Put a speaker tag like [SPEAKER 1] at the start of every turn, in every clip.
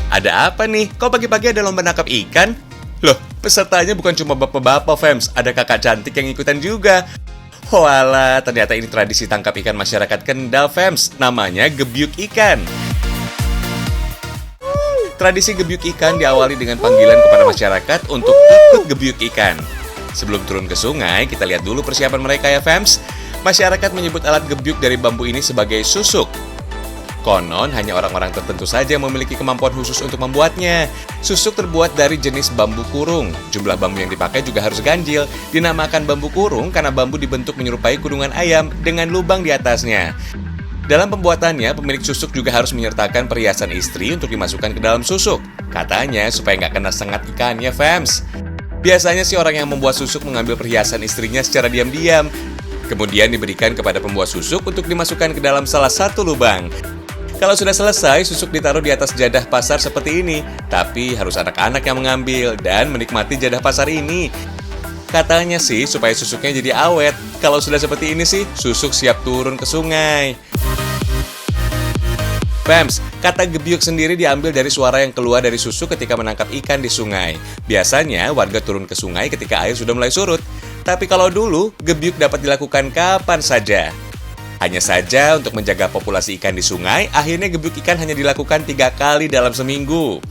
[SPEAKER 1] Ada apa nih? Kok pagi-pagi ada lomba nangkap ikan? Loh, pesertanya bukan cuma bapak-bapak, Fems. Ada kakak cantik yang ikutan juga. Walah, ternyata ini tradisi tangkap ikan masyarakat Kendal, Fems. Namanya gebyuk ikan. Tradisi gebyuk ikan diawali dengan panggilan kepada masyarakat untuk ikut gebyuk ikan. Sebelum turun ke sungai, kita lihat dulu persiapan mereka ya, Fems. Masyarakat menyebut alat gebyuk dari bambu ini sebagai susuk. Konon, hanya orang-orang tertentu saja yang memiliki kemampuan khusus untuk membuatnya. Susuk terbuat dari jenis bambu kurung. Jumlah bambu yang dipakai juga harus ganjil. Dinamakan bambu kurung karena bambu dibentuk menyerupai kurungan ayam dengan lubang di atasnya. Dalam pembuatannya, pemilik susuk juga harus menyertakan perhiasan istri untuk dimasukkan ke dalam susuk. Katanya supaya nggak kena sengat ikannya, Fems. Biasanya sih orang yang membuat susuk mengambil perhiasan istrinya secara diam-diam. Kemudian diberikan kepada pembuat susuk untuk dimasukkan ke dalam salah satu lubang. Kalau sudah selesai, susuk ditaruh di atas jadah pasar seperti ini. Tapi harus anak-anak yang mengambil dan menikmati jadah pasar ini. Katanya sih supaya susuknya jadi awet. Kalau sudah seperti ini sih, susuk siap turun ke sungai. Fems, kata gebyuk sendiri diambil dari suara yang keluar dari susuk ketika menangkap ikan di sungai. Biasanya warga turun ke sungai ketika air sudah mulai surut. Tapi kalau dulu, gebyuk dapat dilakukan kapan saja. Hanya saja untuk menjaga populasi ikan di sungai, akhirnya gebyuk ikan hanya dilakukan 3 kali dalam seminggu.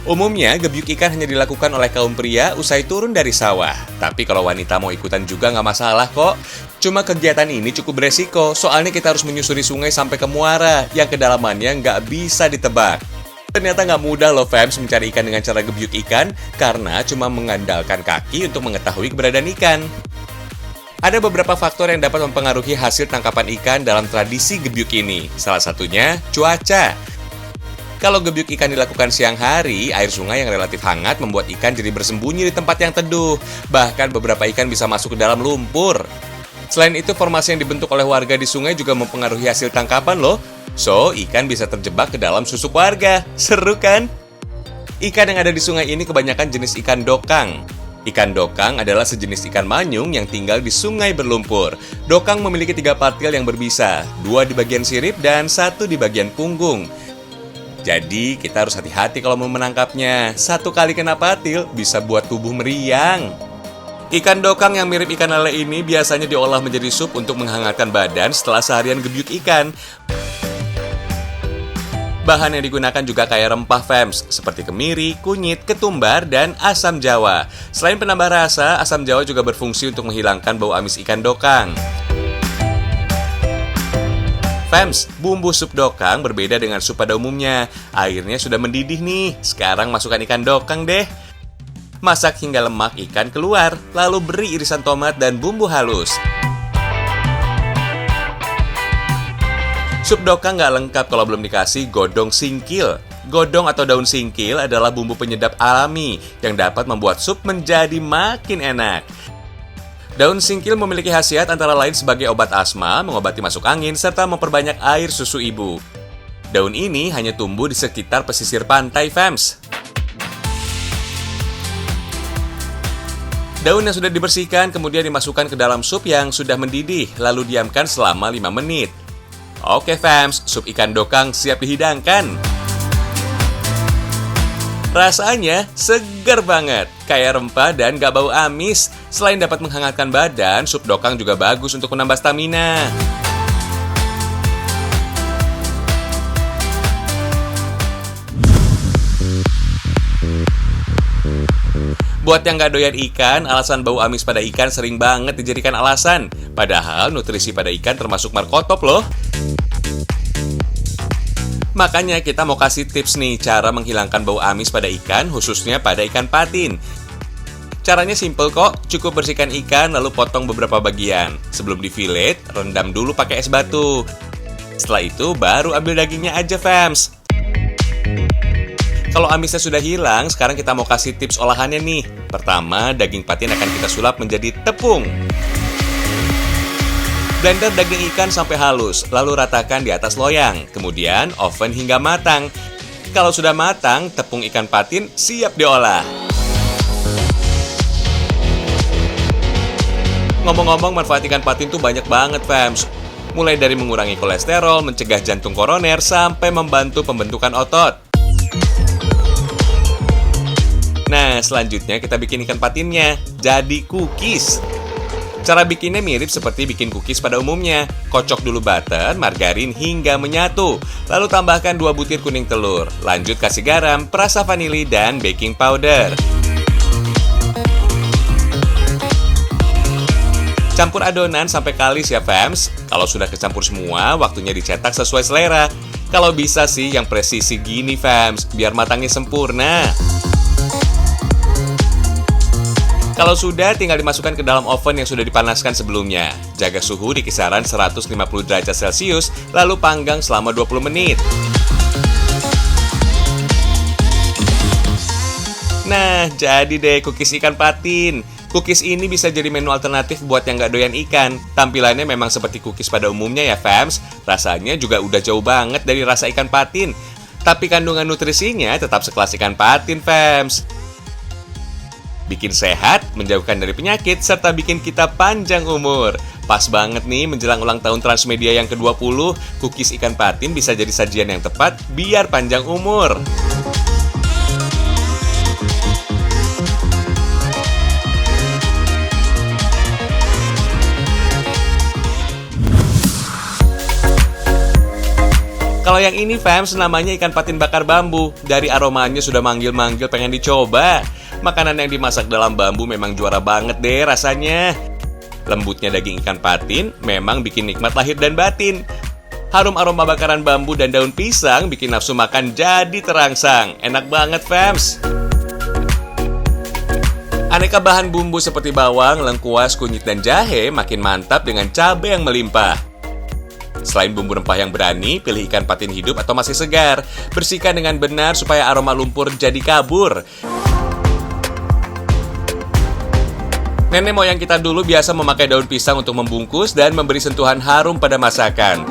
[SPEAKER 1] Umumnya, gebyuk ikan hanya dilakukan oleh kaum pria usai turun dari sawah. Tapi kalau wanita mau ikutan juga nggak masalah kok. Cuma kegiatan ini cukup beresiko, soalnya kita harus menyusuri sungai sampai ke muara, yang kedalamannya nggak bisa ditebak. Ternyata nggak mudah loh, Fems, mencari ikan dengan cara gebyuk ikan, karena cuma mengandalkan kaki untuk mengetahui keberadaan ikan. Ada beberapa faktor yang dapat mempengaruhi hasil tangkapan ikan dalam tradisi gebyuk ini. Salah satunya, cuaca. Kalau gebyuk ikan dilakukan siang hari, air sungai yang relatif hangat membuat ikan jadi bersembunyi di tempat yang teduh. Bahkan beberapa ikan bisa masuk ke dalam lumpur. Selain itu, formasi yang dibentuk oleh warga di sungai juga mempengaruhi hasil tangkapan loh. So, ikan bisa terjebak ke dalam susuk warga. Seru kan? Ikan yang ada di sungai ini kebanyakan jenis ikan dokang. Ikan dokang adalah sejenis ikan manyung yang tinggal di sungai berlumpur. Dokang memiliki 3 partil yang berbisa, 2 di bagian sirip dan 1 di bagian punggung. Jadi, kita harus hati-hati kalau mau menangkapnya. 1 kali kena patil bisa buat tubuh meriang. Ikan dokang yang mirip ikan lele ini biasanya diolah menjadi sup untuk menghangatkan badan setelah seharian gebyuk ikan. Bahan yang digunakan juga kaya rempah, Fems, seperti kemiri, kunyit, ketumbar, dan asam jawa. Selain penambah rasa, asam jawa juga berfungsi untuk menghilangkan bau amis ikan dokang. Fems, bumbu sup dokang berbeda dengan sup pada umumnya. Airnya sudah mendidih nih, sekarang masukkan ikan dokang deh. Masak hingga lemak ikan keluar, lalu beri irisan tomat dan bumbu halus. Sup dokang nggak lengkap kalau belum dikasih godong singkil. Godong atau daun singkil adalah bumbu penyedap alami yang dapat membuat sup menjadi makin enak. Daun singkil memiliki khasiat antara lain sebagai obat asma, mengobati masuk angin, serta memperbanyak air susu ibu. Daun ini hanya tumbuh di sekitar pesisir pantai, Fems. Daun yang sudah dibersihkan kemudian dimasukkan ke dalam sup yang sudah mendidih, lalu diamkan selama 5 menit. Oke, Fems, sup ikan dokang siap dihidangkan. Rasanya segar banget, kaya rempah dan gak bau amis. Selain dapat menghangatkan badan, sup dokang juga bagus untuk menambah stamina. Buat yang gak doyan ikan, alasan bau amis pada ikan sering banget dijadikan alasan. Padahal nutrisi pada ikan termasuk markotop loh. Makanya kita mau kasih tips nih cara menghilangkan bau amis pada ikan, khususnya pada ikan patin. Caranya simple kok, cukup bersihkan ikan lalu potong beberapa bagian. Sebelum difilet, rendam dulu pakai es batu. Setelah itu baru ambil dagingnya aja, Fems. Kalau amisnya sudah hilang, sekarang kita mau kasih tips olahannya nih. Pertama, daging patin akan kita sulap menjadi tepung. Blender daging ikan sampai halus, lalu ratakan di atas loyang. Kemudian, oven hingga matang. Kalau sudah matang, tepung ikan patin siap diolah. Ngomong-ngomong, manfaat ikan patin tuh banyak banget, Fems. Mulai dari mengurangi kolesterol, mencegah jantung koroner, sampai membantu pembentukan otot. Nah, selanjutnya kita bikin ikan patinnya. Jadi cookies. Cara bikinnya mirip seperti bikin cookies pada umumnya. Kocok dulu butter, margarin hingga menyatu. Lalu tambahkan 2 butir kuning telur. Lanjut kasih garam, perasa vanili, dan baking powder. Campur adonan sampai kalis ya fams. Kalau sudah kecampur semua, waktunya dicetak sesuai selera. Kalau bisa sih yang presisi gini fams, biar matangnya sempurna. Kalau sudah, tinggal dimasukkan ke dalam oven yang sudah dipanaskan sebelumnya. Jaga suhu di kisaran 150 derajat Celcius, lalu panggang selama 20 menit. Nah, jadi deh cookies ikan patin. Cookies ini bisa jadi menu alternatif buat yang nggak doyan ikan. Tampilannya memang seperti cookies pada umumnya ya fams. Rasanya juga udah jauh banget dari rasa ikan patin. Tapi kandungan nutrisinya tetap sekelas ikan patin fams. Bikin sehat, menjauhkan dari penyakit, serta bikin kita panjang umur. Pas banget nih menjelang ulang tahun Transmedia yang ke-20, cookies ikan patin bisa jadi sajian yang tepat biar panjang umur. Kalau yang ini fams, namanya ikan patin bakar bambu. Dari aromanya sudah manggil-manggil pengen dicoba. Makanan yang dimasak dalam bambu memang juara banget deh rasanya. Lembutnya daging ikan patin memang bikin nikmat lahir dan batin. Harum aroma bakaran bambu dan daun pisang bikin nafsu makan jadi terangsang. Enak banget fams. Aneka bahan bumbu seperti bawang, lengkuas, kunyit, dan jahe makin mantap dengan cabai yang melimpah. Selain bumbu rempah yang berani, pilih ikan patin hidup atau masih segar. Bersihkan dengan benar supaya aroma lumpur jadi kabur. Nenek moyang kita dulu biasa memakai daun pisang untuk membungkus dan memberi sentuhan harum pada masakan.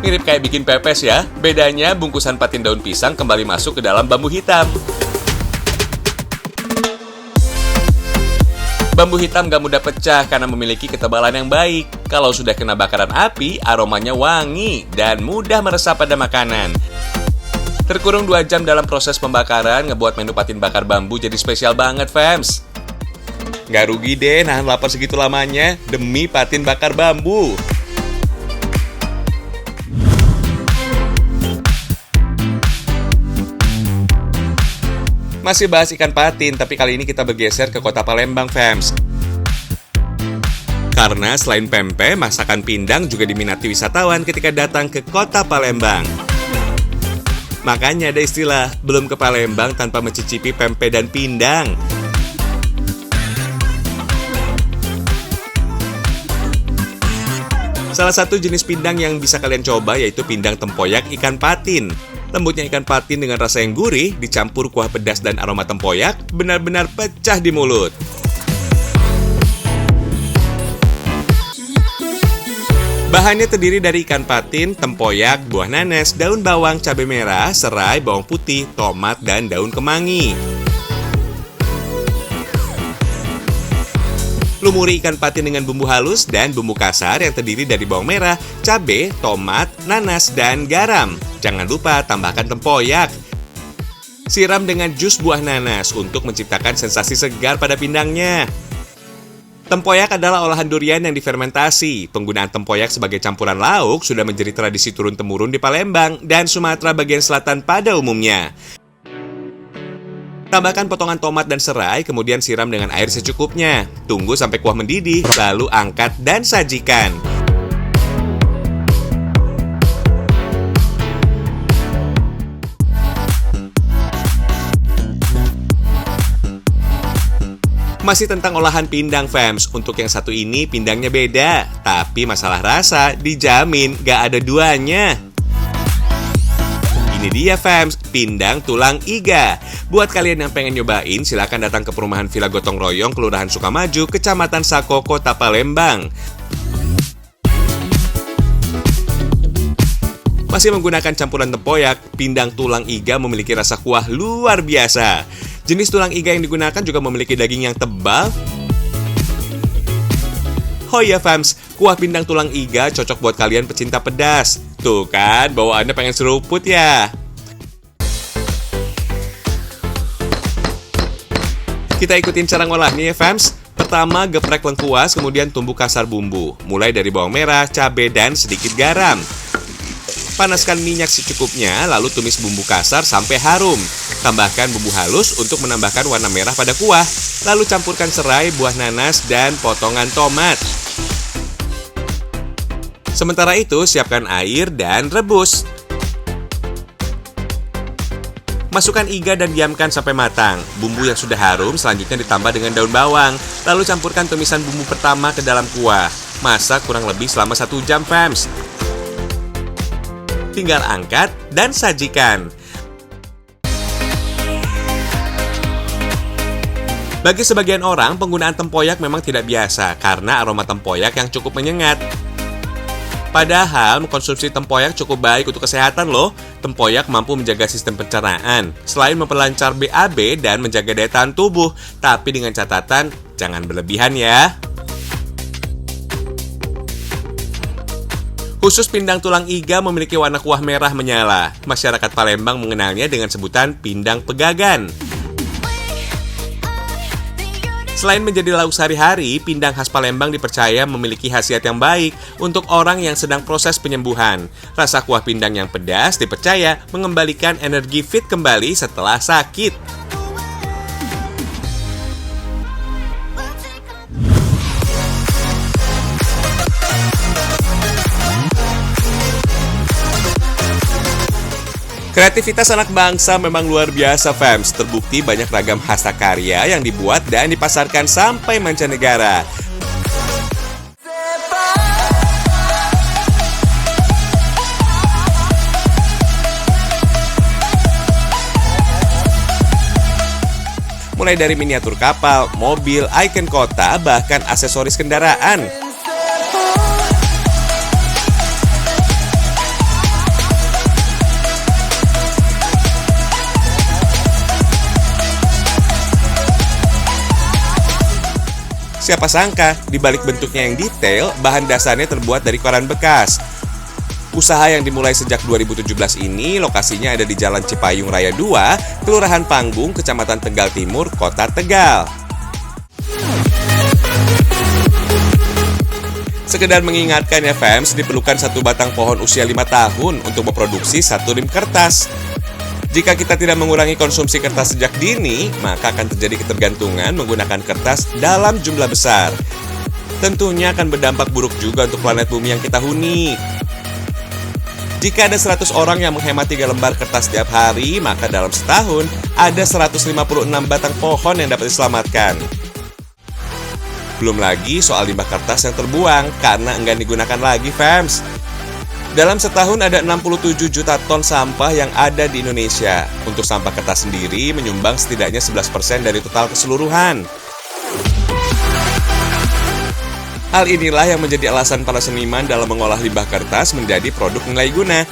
[SPEAKER 1] Mirip kayak bikin pepes ya, bedanya bungkusan patin daun pisang kembali masuk ke dalam bambu hitam. Bambu hitam gak mudah pecah karena memiliki ketebalan yang baik. Kalau sudah kena bakaran api, aromanya wangi dan mudah meresap pada makanan. Terkurung 2 jam dalam proses pembakaran ngebuat menu patin bakar bambu jadi spesial banget fams. Gak rugi deh nahan lapar segitu lamanya demi patin bakar bambu. Masih bahas ikan patin, tapi kali ini kita bergeser ke kota Palembang fams. Karena selain pempek, masakan pindang juga diminati wisatawan ketika datang ke kota Palembang. Makanya ada istilah, belum ke Palembang tanpa mencicipi pempek dan pindang. Salah satu jenis pindang yang bisa kalian coba yaitu pindang tempoyak ikan patin. Lembutnya ikan patin dengan rasa yang gurih dicampur kuah pedas dan aroma tempoyak benar-benar pecah di mulut. Bahannya terdiri dari ikan patin, tempoyak, buah nanas, daun bawang, cabai merah, serai, bawang putih, tomat, dan daun kemangi. Lumuri ikan patin dengan bumbu halus dan bumbu kasar yang terdiri dari bawang merah, cabai, tomat, nanas, dan garam. Jangan lupa tambahkan tempoyak. Siram dengan jus buah nanas untuk menciptakan sensasi segar pada pindangnya. Tempoyak adalah olahan durian yang difermentasi. Penggunaan tempoyak sebagai campuran lauk sudah menjadi tradisi turun-temurun di Palembang dan Sumatera bagian selatan pada umumnya. Tambahkan potongan tomat dan serai, kemudian siram dengan air secukupnya. Tunggu sampai kuah mendidih, lalu angkat dan sajikan. Masih tentang olahan pindang fams. Untuk yang satu ini pindangnya beda, tapi masalah rasa dijamin gak ada duanya. Ini dia fams, pindang tulang iga. Buat kalian yang pengen nyobain, silakan datang ke perumahan Villa Gotong Royong, Kelurahan Sukamaju, Kecamatan Sako, Kota Palembang. Masih menggunakan campuran tempoyak, pindang tulang iga memiliki rasa kuah luar biasa. Jenis tulang iga yang digunakan juga memiliki daging yang tebal. Oh ya fams, kuah pindang tulang iga cocok buat kalian pecinta pedas. Tuh kan, bawaannya pengen seruput ya. Kita ikutin cara ngolahnya ya fams. Pertama, geprek lengkuas, kemudian tumbuk kasar bumbu. Mulai dari bawang merah, cabai, dan sedikit garam. Panaskan minyak secukupnya, lalu tumis bumbu kasar sampai harum. Tambahkan bumbu halus untuk menambahkan warna merah pada kuah. Lalu campurkan serai, buah nanas, dan potongan tomat. Sementara itu, siapkan air dan rebus. Masukkan iga dan diamkan sampai matang. Bumbu yang sudah harum selanjutnya ditambah dengan daun bawang. Lalu campurkan tumisan bumbu pertama ke dalam kuah. Masak kurang lebih selama 1 jam, fams. Tinggal angkat dan sajikan. Bagi sebagian orang, penggunaan tempoyak memang tidak biasa karena aroma tempoyak yang cukup menyengat. Padahal mengkonsumsi tempoyak cukup baik untuk kesehatan loh. Tempoyak mampu menjaga sistem pencernaan, selain memperlancar BAB dan menjaga daya tahan tubuh. Tapi dengan catatan, jangan berlebihan ya. Khusus pindang tulang iga memiliki warna kuah merah menyala. Masyarakat Palembang mengenalnya dengan sebutan pindang pegagan. Selain menjadi lauk sehari-hari, pindang khas Palembang dipercaya memiliki khasiat yang baik untuk orang yang sedang proses penyembuhan. Rasa kuah pindang yang pedas dipercaya mengembalikan energi fit kembali setelah sakit. Kreativitas anak bangsa memang luar biasa, fams. Terbukti banyak ragam hasta karya yang dibuat dan dipasarkan sampai mancanegara. Mulai dari miniatur kapal, mobil, ikon kota, bahkan aksesoris kendaraan. Siapa sangka, di balik bentuknya yang detail, bahan dasarnya terbuat dari koran bekas. Usaha yang dimulai sejak 2017 ini, lokasinya ada di Jalan Cipayung Raya 2, Kelurahan Panggung, Kecamatan Tegal Timur, Kota Tegal. Sekedar mengingatkan ya fams, diperlukan 1 batang pohon usia 5 tahun untuk memproduksi 1 rim kertas. Jika kita tidak mengurangi konsumsi kertas sejak dini, maka akan terjadi ketergantungan menggunakan kertas dalam jumlah besar. Tentunya akan berdampak buruk juga untuk planet bumi yang kita huni. Jika ada 100 orang yang menghemat 3 lembar kertas setiap hari, maka dalam setahun ada 156 batang pohon yang dapat diselamatkan. Belum lagi soal limbah kertas yang terbuang karena enggan digunakan lagi, fams. Dalam setahun ada 67 juta ton sampah yang ada di Indonesia. Untuk sampah kertas sendiri menyumbang setidaknya 11% dari total keseluruhan. Hal inilah yang menjadi alasan para seniman dalam mengolah limbah kertas menjadi produk nilai guna.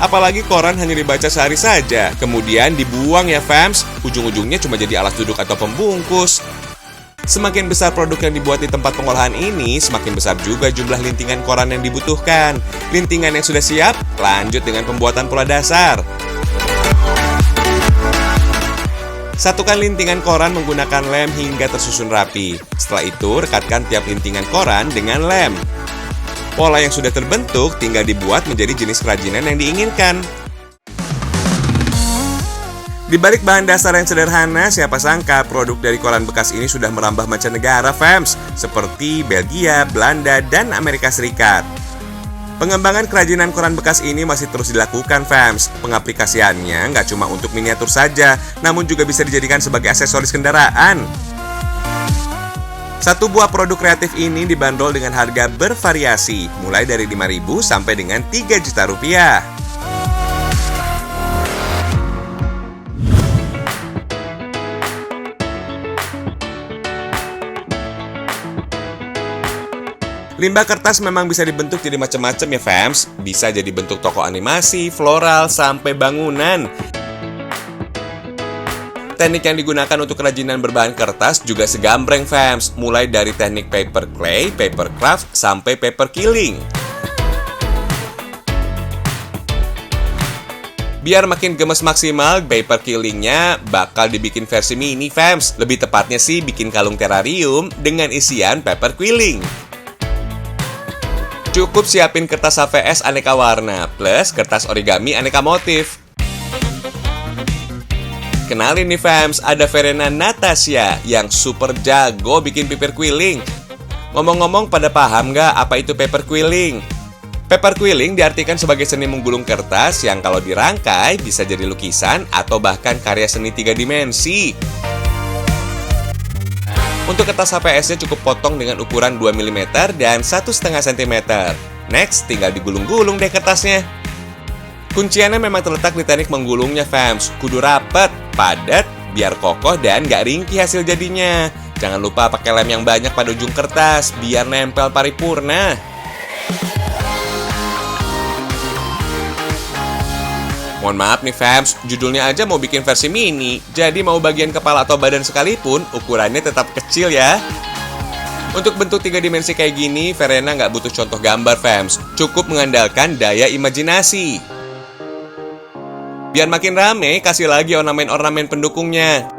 [SPEAKER 1] Apalagi koran hanya dibaca sehari saja, kemudian dibuang ya fams. Ujung-ujungnya cuma jadi alas duduk atau pembungkus. Semakin besar produk yang dibuat di tempat pengolahan ini, semakin besar juga jumlah lintingan koran yang dibutuhkan. Lintingan yang sudah siap, lanjut dengan pembuatan pola dasar. Satukan lintingan koran menggunakan lem hingga tersusun rapi. Setelah itu, rekatkan tiap lintingan koran dengan lem. Pola yang sudah terbentuk tinggal dibuat menjadi jenis kerajinan yang diinginkan. Di balik bahan dasar yang sederhana, siapa sangka produk dari koran bekas ini sudah merambah mancanegara, fams, seperti Belgia, Belanda, dan Amerika Serikat. Pengembangan kerajinan koran bekas ini masih terus dilakukan, fams. Pengaplikasiannya nggak cuma untuk miniatur saja, namun juga bisa dijadikan sebagai aksesoris kendaraan. 1 buah produk kreatif ini dibanderol dengan harga bervariasi, mulai dari 5.000 sampai dengan 3 juta rupiah. Limbah kertas memang bisa dibentuk jadi macam-macam ya fams. Bisa jadi bentuk toko animasi, floral, sampai bangunan. Teknik yang digunakan untuk kerajinan berbahan kertas juga segambreng fams. Mulai dari teknik paper clay, paper craft, sampai paper killing. Biar makin gemes maksimal, paper quillingnya bakal dibikin versi mini, fams. Lebih tepatnya sih bikin kalung terrarium dengan isian paper quilling. Cukup siapin kertas HVS aneka warna, plus kertas origami aneka motif. Kenalin nih fams, ada Verena Natasha yang super jago bikin paper quilling. Ngomong-ngomong, pada paham nggak apa itu paper quilling? Paper quilling diartikan sebagai seni menggulung kertas yang kalau dirangkai bisa jadi lukisan atau bahkan karya seni 3 dimensi. Untuk kertas HVS-nya cukup potong dengan ukuran 2 mm dan 1,5 cm. Next, tinggal digulung-gulung deh kertasnya. Kunciannya memang terletak di teknik menggulungnya, fams. Kudu rapet, padat, biar kokoh dan gak ringkih hasil jadinya. Jangan lupa pakai lem yang banyak pada ujung kertas, biar nempel paripurna. Mohon maaf nih fams, judulnya aja mau bikin versi mini, jadi mau bagian kepala atau badan sekalipun, ukurannya tetap kecil ya. Untuk bentuk 3 dimensi kayak gini, Verena nggak butuh contoh gambar fams, cukup mengandalkan daya imajinasi. Biar makin rame, kasih lagi ornamen-ornamen pendukungnya.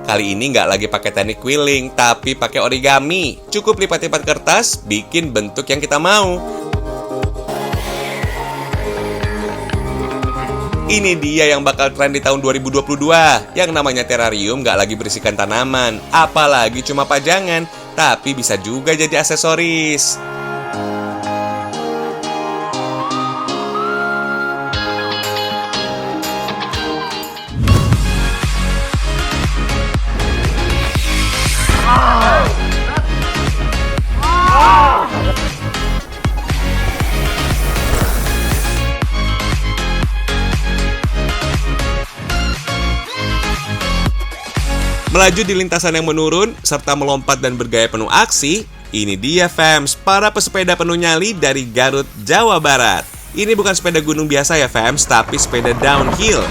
[SPEAKER 1] Kali ini nggak lagi pakai teknik quilling, tapi pakai origami. Cukup lipat-lipat kertas, bikin bentuk yang kita mau. Ini dia yang bakal tren di tahun 2022. Yang namanya terrarium nggak lagi berisikan tanaman, apalagi cuma pajangan, tapi bisa juga jadi aksesoris. Melaju di lintasan yang menurun, serta melompat dan bergaya penuh aksi, ini dia fams, para pesepeda penuh nyali dari Garut, Jawa Barat. Ini bukan sepeda gunung biasa ya fams, tapi sepeda downhill.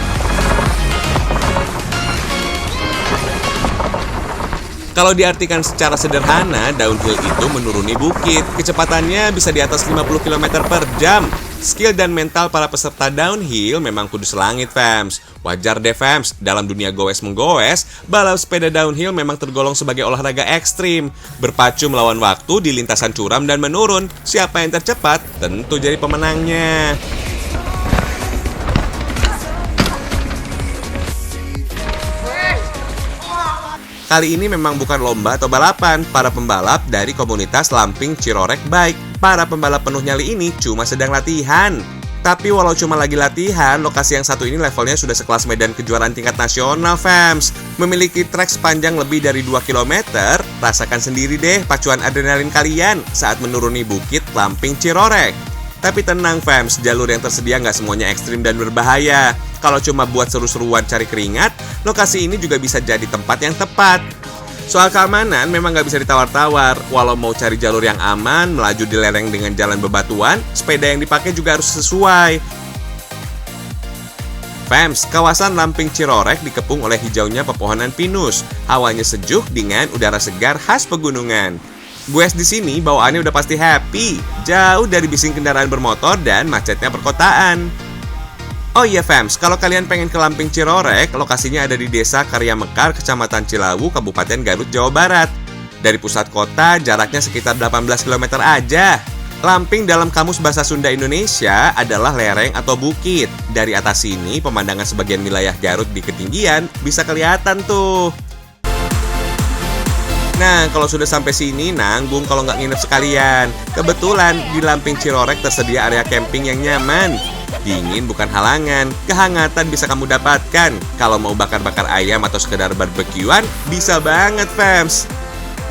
[SPEAKER 1] Kalau diartikan secara sederhana, downhill itu menuruni bukit. Kecepatannya bisa di atas 50 km per jam. Skill dan mental para peserta downhill memang kudu selangit fams. Wajar deh fams, dalam dunia goes-menggoes, balap sepeda downhill memang tergolong sebagai olahraga ekstrim. Berpacu melawan waktu di lintasan curam dan menurun. Siapa yang tercepat, tentu jadi pemenangnya. Kali ini memang bukan lomba atau balapan, para pembalap dari komunitas Lamping Cirorek Bike. Para pembalap penuh nyali ini cuma sedang latihan. Tapi walau cuma lagi latihan, lokasi yang satu ini levelnya sudah sekelas medan kejuaraan tingkat nasional fams. Memiliki trek sepanjang lebih dari 2 km, rasakan sendiri deh pacuan adrenalin kalian saat menuruni bukit Lamping Cirorek. Tapi tenang fams, jalur yang tersedia nggak semuanya ekstrim dan berbahaya. Kalau cuma buat seru-seruan cari keringat, lokasi ini juga bisa jadi tempat yang tepat. Soal keamanan memang nggak bisa ditawar-tawar. Walau mau cari jalur yang aman, melaju di lereng dengan jalan bebatuan, sepeda yang dipakai juga harus sesuai. Fams, kawasan Lamping Cirorek dikepung oleh hijaunya pepohonan pinus. Hawanya sejuk dengan udara segar khas pegunungan. Goes di sini bawaannya udah pasti happy, jauh dari bising kendaraan bermotor dan macetnya perkotaan. Oh iya fams, kalau kalian pengen ke Lamping Cirorek, lokasinya ada di Desa Karya Mekar, Kecamatan Cilawu, Kabupaten Garut, Jawa Barat. Dari pusat kota, jaraknya sekitar 18 km aja. Lamping dalam Kamus Bahasa Sunda Indonesia adalah lereng atau bukit. Dari atas sini, pemandangan sebagian wilayah Garut di ketinggian bisa kelihatan tuh. Nah, kalau sudah sampai sini, nanggung kalau nggak nginep sekalian. Kebetulan, di Lamping Cirorek tersedia area camping yang nyaman. Dingin bukan halangan, kehangatan bisa kamu dapatkan. Kalau mau bakar-bakar ayam atau sekedar barbekyuan, bisa banget fams.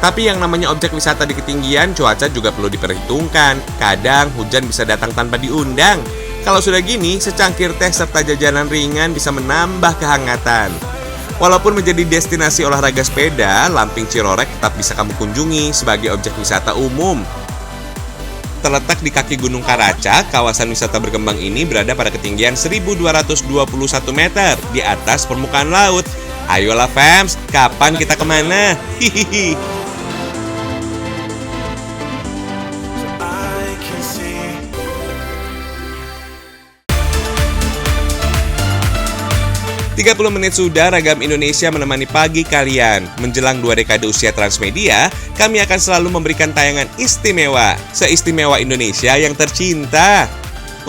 [SPEAKER 1] Tapi yang namanya objek wisata di ketinggian, cuaca juga perlu diperhitungkan. Kadang hujan bisa datang tanpa diundang. Kalau sudah gini, secangkir teh serta jajanan ringan bisa menambah kehangatan. Walaupun menjadi destinasi olahraga sepeda, Lamping Cirorek tetap bisa kamu kunjungi sebagai objek wisata umum. Terletak di kaki Gunung Karacak, kawasan wisata berkembang ini berada pada ketinggian 1221 meter di atas permukaan laut. Ayolah fams, kapan kita kemana? Hihihi. 30 menit sudah Ragam Indonesia menemani pagi kalian. Menjelang 2 dekade usia Transmedia, kami akan selalu memberikan tayangan istimewa. Seistimewa Indonesia yang tercinta.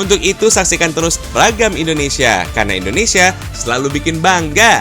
[SPEAKER 1] Untuk itu saksikan terus Ragam Indonesia, karena Indonesia selalu bikin bangga.